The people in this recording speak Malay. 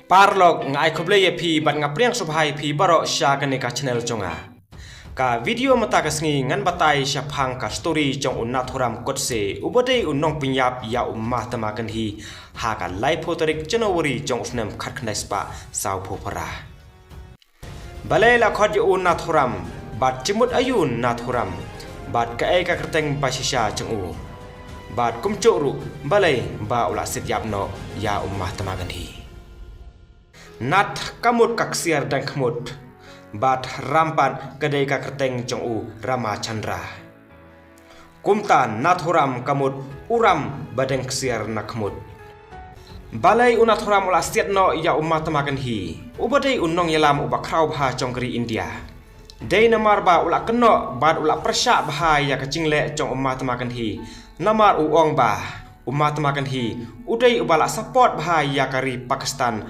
Parlog ngai khoble ye phi bat nga priang subhai phi baro sha kane ka channel chonga ka video mata ka sngi ngan batai sha phang ka story chong unna thoram kotse ubodei unnong pinyap ya umma tama kan hi ha ka lai photorik January chong usnem khat khnai spa saw phopara balai la khot yu unna thoram bat chimut ayun na thoram bat ka e ka kerteng pasisha chong u bat kumcho ru balai ba ula sit yap no ya umma tama kan hi Nat kamut kaksiar dan kemut bat rampan kedai kakerteng jong u Rama Chandra kumtan nathuram kamut uram badeng ksiar nakmut balai unathuram ula stiat no ya umma tamakan hi ubadei unnong yalam ubakrau bha jongkri India dei namar ba ula keno bat ula persya bha ya kachingle jong umma tamakan hi namar uong ba umma tamakan hi udai ubala support bha ya kari Pakistan